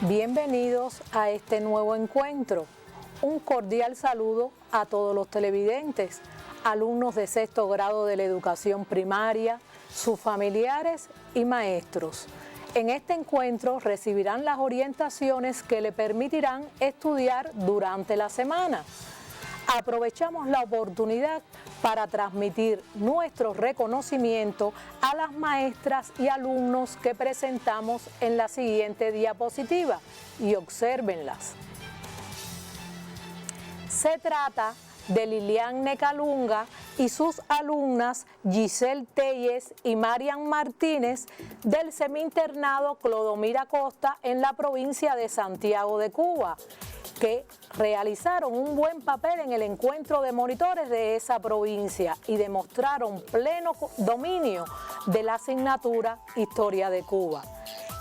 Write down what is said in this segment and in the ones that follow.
Bienvenidos a este nuevo encuentro. Un cordial saludo a todos los televidentes, alumnos de sexto grado de la educación primaria, sus familiares y maestros. En este encuentro recibirán las orientaciones que le permitirán estudiar durante la semana. Aprovechamos la oportunidad para transmitir nuestro reconocimiento a las maestras y alumnos que presentamos en la siguiente diapositiva y obsérvenlas. Se trata de Liliane Calunga y sus alumnas Giselle Telles y Marian Martínez del Semi-Internado Clodomira Costa en la provincia de Santiago de Cuba, que realizaron un buen papel en el encuentro de monitores de esa provincia y demostraron pleno dominio de la asignatura Historia de Cuba.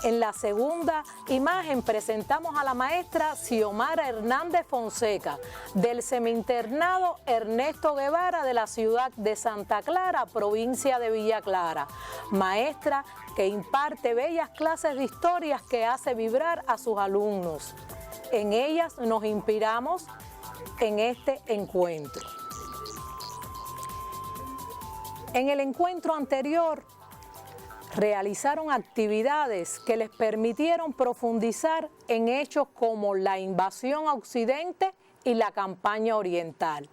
En la segunda imagen presentamos a la maestra Xiomara Hernández Fonseca del Semi-Internado Ernesto Guevara de la ciudad de Santa Clara, provincia de Villa Clara, maestra que imparte bellas clases de historias que hace vibrar a sus alumnos. En ellas nos inspiramos en este encuentro. En el encuentro anterior realizaron actividades que les permitieron profundizar en hechos como la invasión a Occidente y la campaña oriental.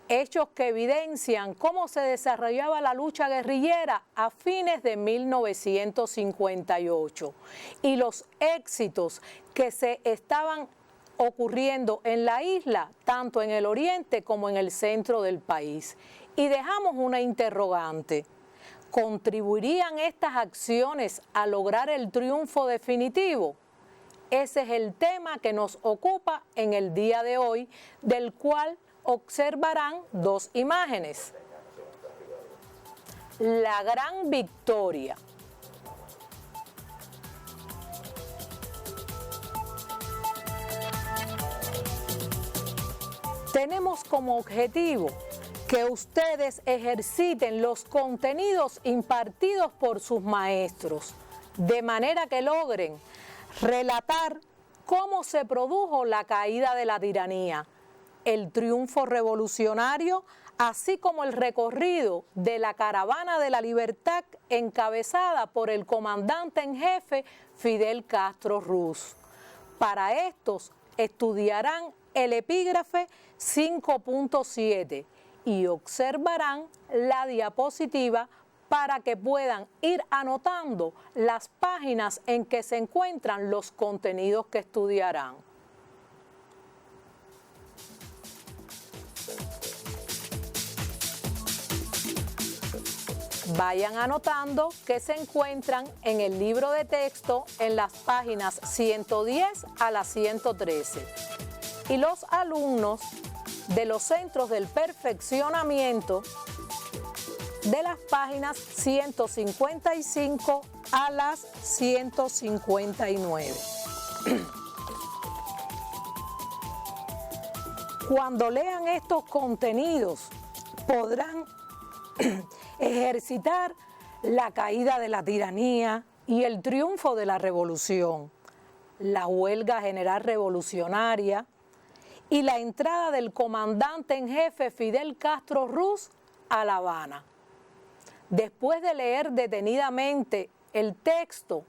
Hechos que evidencian cómo se desarrollaba la lucha guerrillera a fines de 1958 y los éxitos que se estaban ocurriendo en la isla, tanto en el oriente como en el centro del país. Y dejamos una interrogante. ¿Contribuirían estas acciones a lograr el triunfo definitivo? Ese es el tema que nos ocupa en el día de hoy, del cual observarán dos imágenes. La gran victoria. Tenemos como objetivo que ustedes ejerciten los contenidos impartidos por sus maestros, de manera que logren relatar cómo se produjo la caída de la tiranía, el triunfo revolucionario, así como el recorrido de la caravana de la libertad encabezada por el comandante en jefe Fidel Castro Ruz. Para estos estudiarán el epígrafe 5.7 y observarán la diapositiva para que puedan ir anotando las páginas en que se encuentran los contenidos que estudiarán. Vayan anotando que se encuentran en el libro de texto en las páginas 110 a la 113. Y los alumnos de los centros del perfeccionamiento de las páginas 155 a las 159. Cuando lean estos contenidos podrán ejercitar la caída de la tiranía y el triunfo de la revolución, la huelga general revolucionaria y la entrada del comandante en jefe Fidel Castro Ruz a La Habana. Después de leer detenidamente el texto,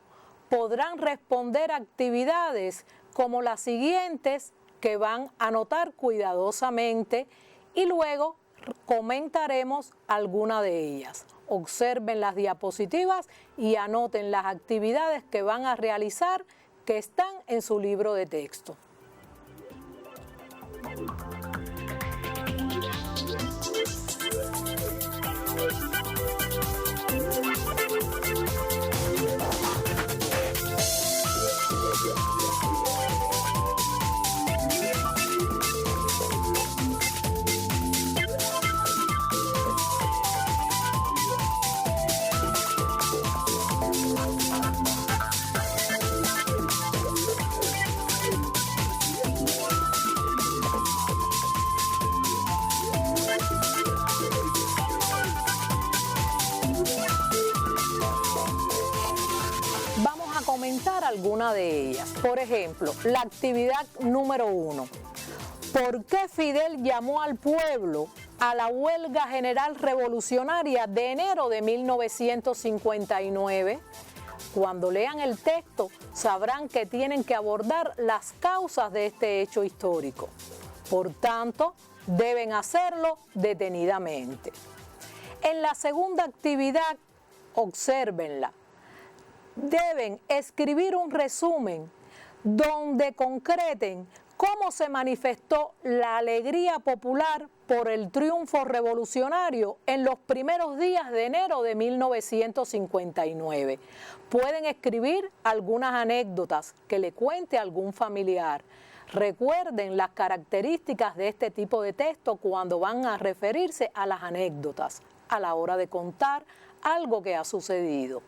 podrán responder actividades como las siguientes que van a anotar cuidadosamente y luego comentaremos alguna de ellas. Observen las diapositivas y anoten las actividades que van a realizar que están en su libro de texto. alguna de ellas. Por ejemplo, la actividad número 1. ¿Por qué Fidel llamó al pueblo a la huelga general revolucionaria de enero de 1959? Cuando lean el texto, sabrán que tienen que abordar las causas de este hecho histórico. Por tanto, deben hacerlo detenidamente. En la segunda actividad, obsérvenla. Deben escribir un resumen donde concreten cómo se manifestó la alegría popular por el triunfo revolucionario en los primeros días de enero de 1959. Pueden escribir algunas anécdotas que le cuente a algún familiar. Recuerden las características de este tipo de texto cuando van a referirse a las anécdotas, a la hora de contar algo que ha sucedido.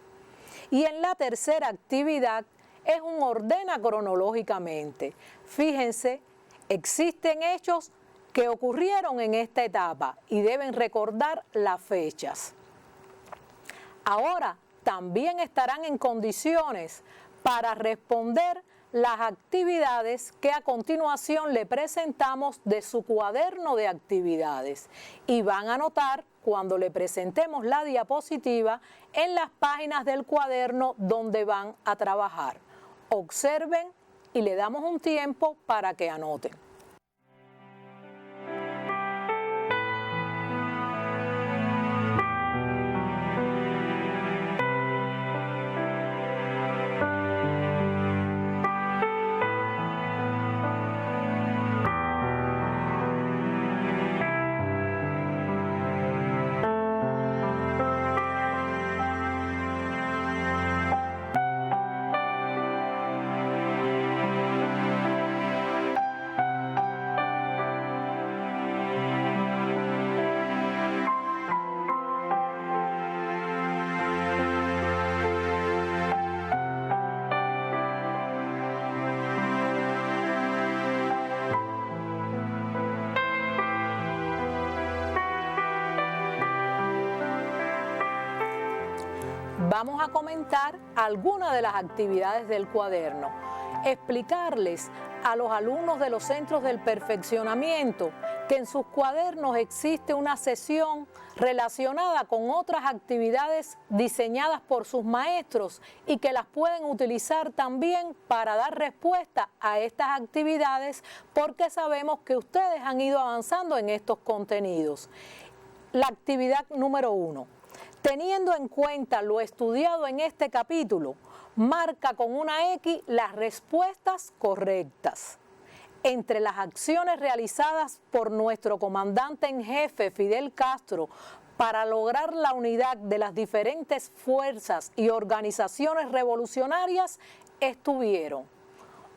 Y en la tercera actividad es un ordena cronológicamente. Fíjense, existen hechos que ocurrieron en esta etapa y deben recordar las fechas. Ahora también estarán en condiciones para responder las actividades que a continuación le presentamos de su cuaderno de actividades y van a anotar cuando le presentemos la diapositiva en las páginas del cuaderno donde van a trabajar. Observen y le damos un tiempo para que anoten. Vamos a comentar algunas de las actividades del cuaderno, explicarles a los alumnos de los centros del perfeccionamiento que en sus cuadernos existe una sesión relacionada con otras actividades diseñadas por sus maestros y que las pueden utilizar también para dar respuesta a estas actividades porque sabemos que ustedes han ido avanzando en estos contenidos. La actividad número 1. Teniendo en cuenta lo estudiado en este capítulo, marca con una X las respuestas correctas. Entre las acciones realizadas por nuestro comandante en jefe Fidel Castro para lograr la unidad de las diferentes fuerzas y organizaciones revolucionarias estuvieron.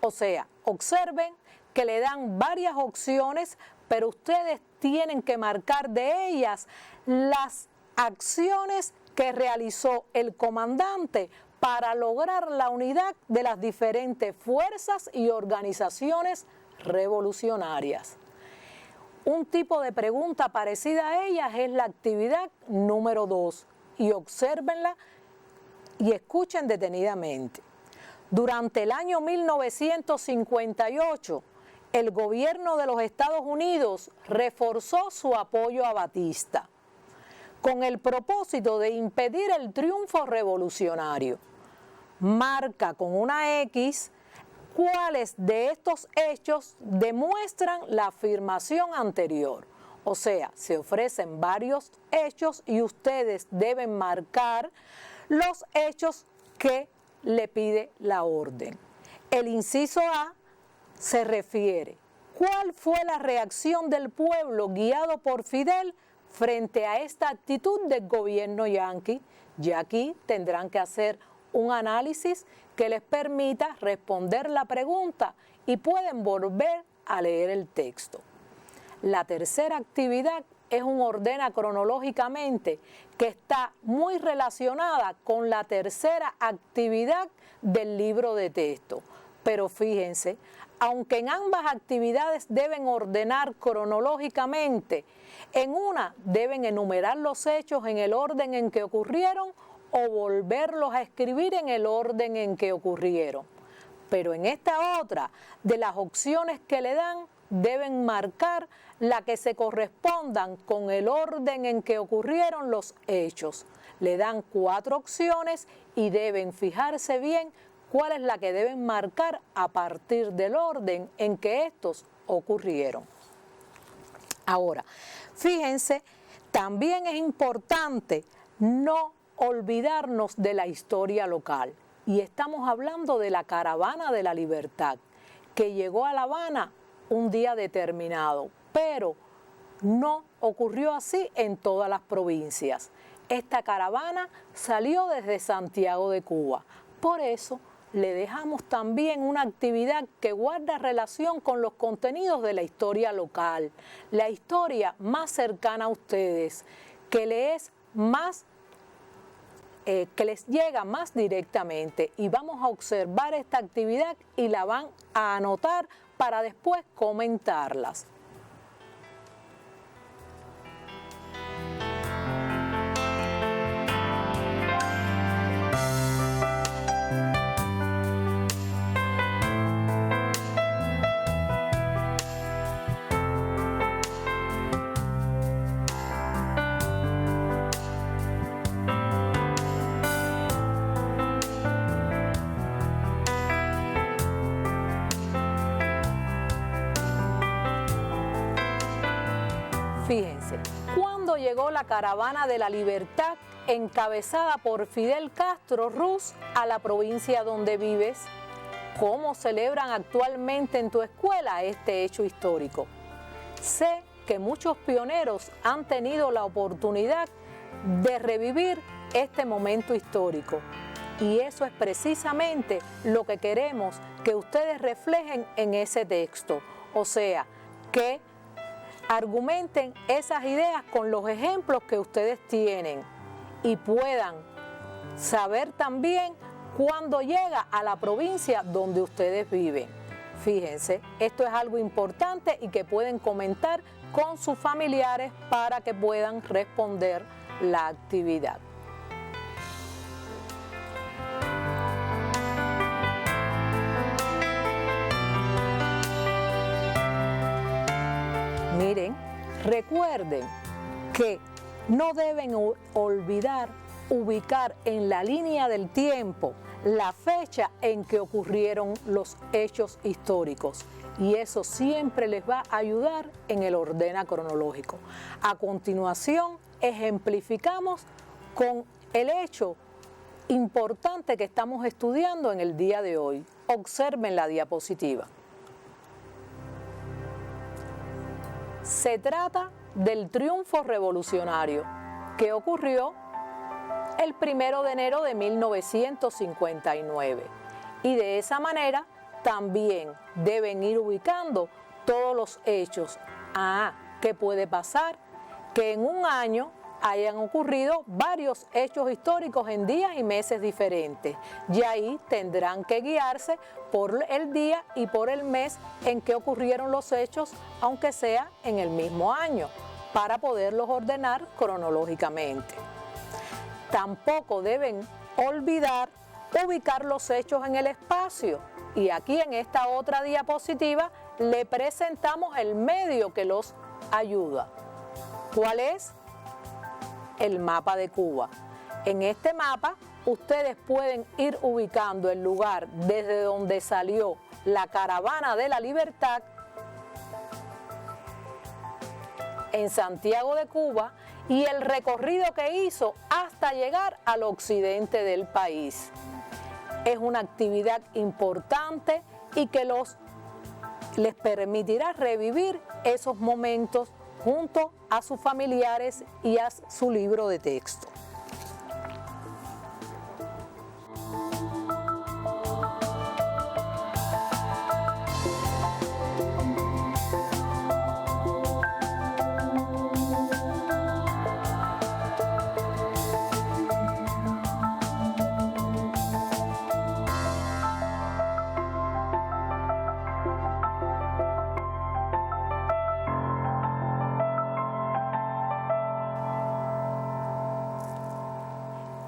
O sea, observen que le dan varias opciones, pero ustedes tienen que marcar de ellas las acciones que realizó el comandante para lograr la unidad de las diferentes fuerzas y organizaciones revolucionarias. Un tipo de pregunta parecida a ellas es la actividad número 2 y obsérvenla y escuchen detenidamente. Durante el año 1958, el gobierno de los Estados Unidos reforzó su apoyo a Batista con el propósito de impedir el triunfo revolucionario. Marca con una X cuáles de estos hechos demuestran la afirmación anterior. O sea, se ofrecen varios hechos y ustedes deben marcar los hechos que le pide la orden. El inciso A se refiere: ¿cuál fue la reacción del pueblo guiado por Fidel frente a esta actitud del gobierno yanqui? Ya aquí tendrán que hacer un análisis que les permita responder la pregunta y pueden volver a leer el texto. La tercera actividad es un ordena cronológicamente que está muy relacionada con la tercera actividad del libro de texto. Pero fíjense, aunque en ambas actividades deben ordenar cronológicamente, en una deben enumerar los hechos en el orden en que ocurrieron o volverlos a escribir en el orden en que ocurrieron. pero en esta otra, de las opciones que le dan, deben marcar la que se correspondan con el orden en que ocurrieron los hechos. Le dan 4 opciones y deben fijarse bien cuál es la que deben marcar a partir del orden en que estos ocurrieron. Ahora, fíjense, también es importante no olvidarnos de la historia local. Y estamos hablando de la Caravana de la Libertad, que llegó a La Habana un día determinado, pero no ocurrió así en todas las provincias. Esta caravana salió desde Santiago de Cuba. Por eso le dejamos también una actividad que guarda relación con los contenidos de la historia local, la historia más cercana a ustedes, que les llega más directamente, y vamos a observar esta actividad y la van a anotar para después comentarlas. Fíjense, cuando llegó la Caravana de la Libertad encabezada por Fidel Castro Ruz a la provincia donde vives, ¿cómo celebran actualmente en tu escuela este hecho histórico? Sé que muchos pioneros han tenido la oportunidad de revivir este momento histórico, y eso es precisamente lo que queremos que ustedes reflejen en ese texto, o sea, que argumenten esas ideas con los ejemplos que ustedes tienen y puedan saber también cuándo llega a la provincia donde ustedes viven. Fíjense, esto es algo importante y que pueden comentar con sus familiares para que puedan responder la actividad. Miren, recuerden que no deben olvidar ubicar en la línea del tiempo la fecha en que ocurrieron los hechos históricos, y eso siempre les va a ayudar en el orden cronológico. A continuación, ejemplificamos con el hecho importante que estamos estudiando en el día de hoy. Observen la diapositiva. Se trata del triunfo revolucionario que ocurrió el 1 de enero de 1959, y de esa manera también deben ir ubicando todos los hechos. ¿Qué puede pasar? Que en un año hayan ocurrido varios hechos históricos en días y meses diferentes, y ahí tendrán que guiarse por el día y por el mes en que ocurrieron los hechos, aunque sea en el mismo año, para poderlos ordenar cronológicamente. Tampoco deben olvidar ubicar los hechos en el espacio, y aquí en esta otra diapositiva le presentamos el medio que los ayuda. ¿Cuál es? El mapa de Cuba. En este mapa ustedes pueden ir ubicando el lugar desde donde salió la Caravana de la Libertad en Santiago de Cuba y el recorrido que hizo hasta llegar al occidente del país. Es una actividad importante y que les permitirá revivir esos momentos junto a sus familiares y a su libro de texto.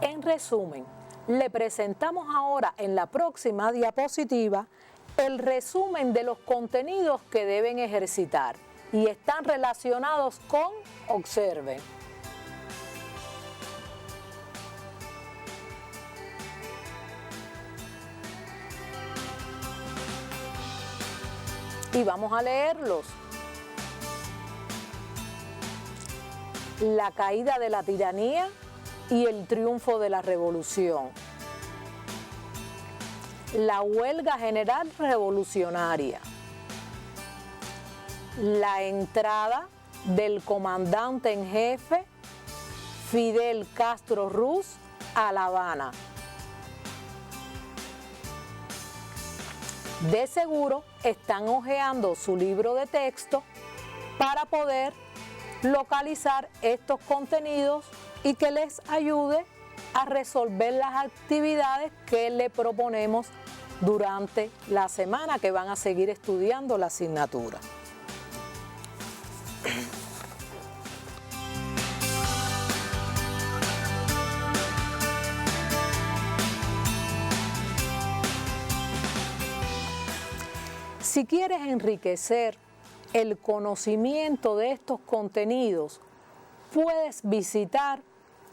En resumen, Le presentamos ahora en la próxima diapositiva el resumen de los contenidos que deben ejercitar y están relacionados con, observen, y vamos a leerlos. La caída de la tiranía y el triunfo de la revolución. La huelga general revolucionaria. La entrada del comandante en jefe Fidel Castro Ruz a La Habana. De seguro están hojeando su libro de texto para poder localizar estos contenidos y que les ayude a resolver las actividades que le proponemos durante la semana que van a seguir estudiando la asignatura. Si quieres enriquecer el conocimiento de estos contenidos, puedes visitar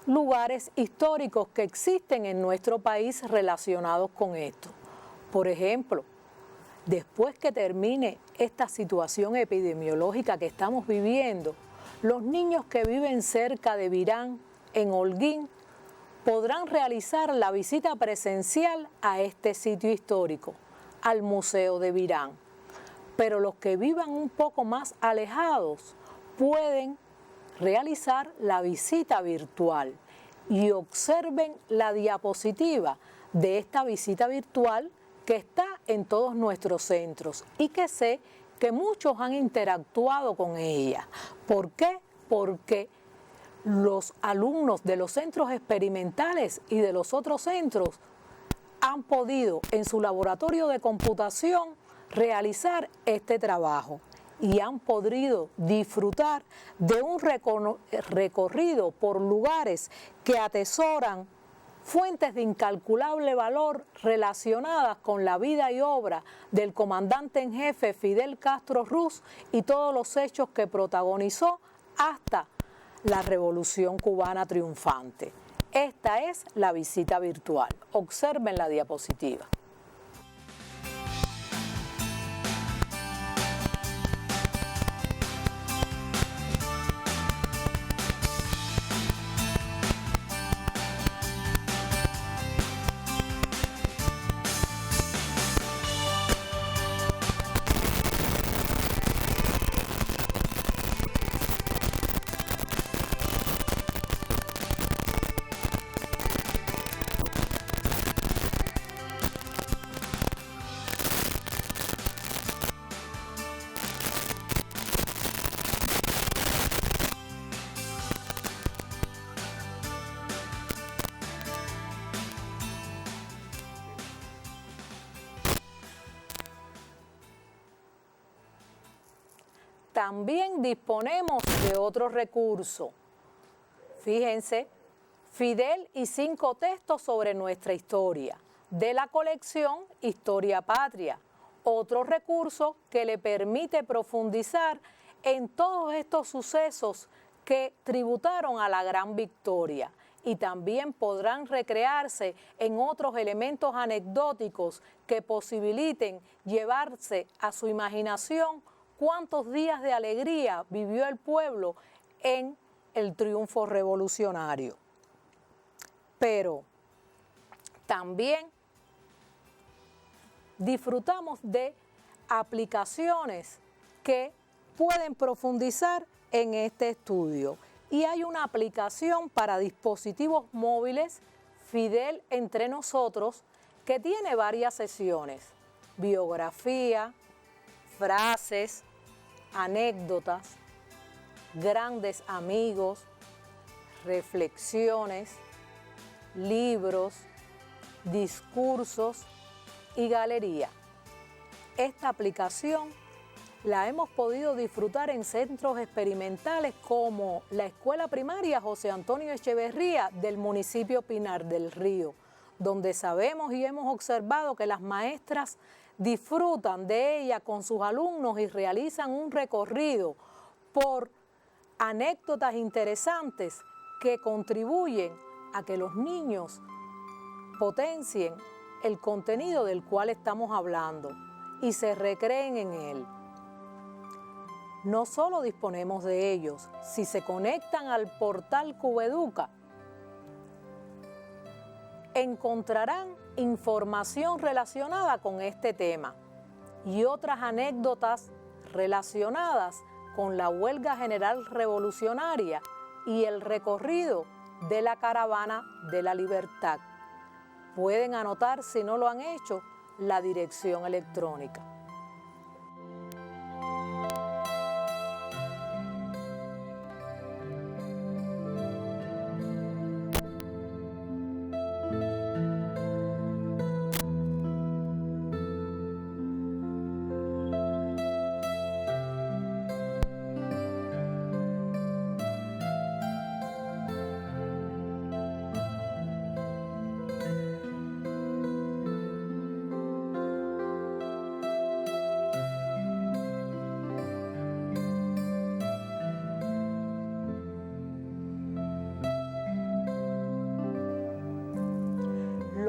lugares históricos que existen en nuestro país relacionados con esto. Por ejemplo, después que termine esta situación epidemiológica que estamos viviendo, los niños que viven cerca de Virán, en Holguín, podrán realizar la visita presencial a este sitio histórico, al Museo de Virán. Pero los que vivan un poco más alejados pueden realizar la visita virtual y observen la diapositiva de esta visita virtual que está en todos nuestros centros y que sé que muchos han interactuado con ella. ¿Por qué? Porque los alumnos de los centros experimentales y de los otros centros han podido en su laboratorio de computación realizar este trabajo y han podido disfrutar de un recorrido por lugares que atesoran fuentes de incalculable valor relacionadas con la vida y obra del comandante en jefe Fidel Castro Ruz y todos los hechos que protagonizó hasta la Revolución Cubana triunfante. Esta es la visita virtual. Observen la diapositiva. También disponemos de otro recurso. Fíjense, Fidel y 5 textos sobre nuestra historia, de la colección Historia Patria. Otro recurso que le permite profundizar en todos estos sucesos que tributaron a la gran victoria. Y también podrán recrearse en otros elementos anecdóticos que posibiliten llevarse a su imaginación cuántos días de alegría vivió el pueblo en el triunfo revolucionario. Pero también disfrutamos de aplicaciones que pueden profundizar en este estudio. Y hay una aplicación para dispositivos móviles, Fidel Entre Nosotros, que tiene varias sesiones: biografía, frases, anécdotas, grandes amigos, reflexiones, libros, discursos y galería. Esta aplicación la hemos podido disfrutar en centros experimentales como la Escuela Primaria José Antonio Echeverría del municipio Pinar del Río, donde sabemos y hemos observado que las maestras disfrutan de ella con sus alumnos y realizan un recorrido por anécdotas interesantes que contribuyen a que los niños potencien el contenido del cual estamos hablando y se recreen en él. No solo disponemos de ellos, si se conectan al portal Cubeduca, encontrarán información relacionada con este tema y otras anécdotas relacionadas con la huelga general revolucionaria y el recorrido de la caravana de la libertad. Pueden anotar, si no lo han hecho, la dirección electrónica.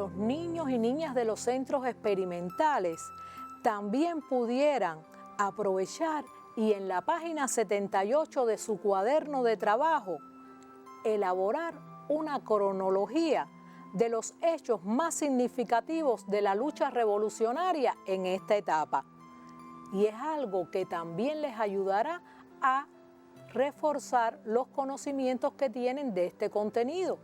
Los niños y niñas de los centros experimentales también pudieran aprovechar y en la página 78 de su cuaderno de trabajo elaborar una cronología de los hechos más significativos de la lucha revolucionaria en esta etapa. Y es algo que también les ayudará a reforzar los conocimientos que tienen de este contenido.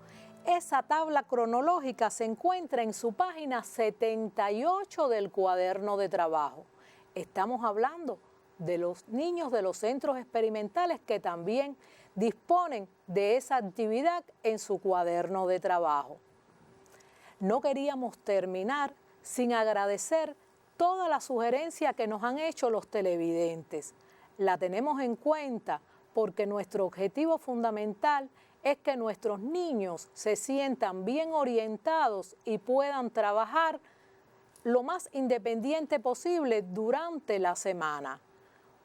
Esa tabla cronológica se encuentra en su página 78 del cuaderno de trabajo. Estamos hablando de los niños de los centros experimentales que también disponen de esa actividad en su cuaderno de trabajo. No queríamos terminar sin agradecer toda la sugerencia que nos han hecho los televidentes. La tenemos en cuenta porque nuestro objetivo fundamental es que nuestros niños se sientan bien orientados y puedan trabajar lo más independiente posible durante la semana.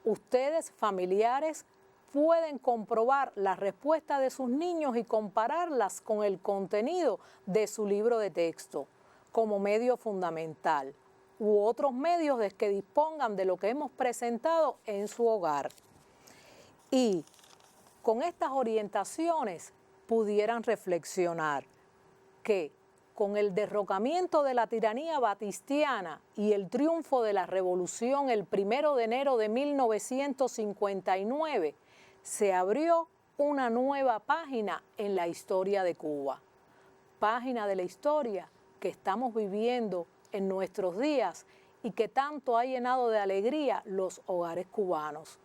Ustedes, familiares, pueden comprobar la respuesta de sus niños y compararlas con el contenido de su libro de texto como medio fundamental u otros medios de que dispongan de lo que hemos presentado en su hogar. Y con estas orientaciones pudieran reflexionar que con el derrocamiento de la tiranía batistiana y el triunfo de la revolución el 1 de enero de 1959, se abrió una nueva página en la historia de Cuba. Página de la historia que estamos viviendo en nuestros días y que tanto ha llenado de alegría los hogares cubanos.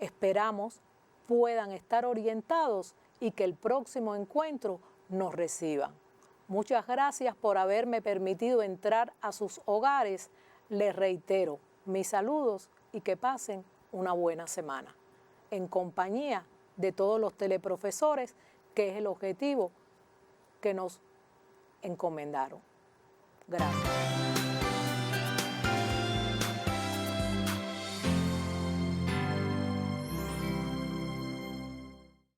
Esperamos puedan estar orientados y que el próximo encuentro nos reciban. Muchas gracias por haberme permitido entrar a sus hogares. Les reitero mis saludos y que pasen una buena semana en compañía de todos los teleprofesores, que es el objetivo que nos encomendaron. Gracias.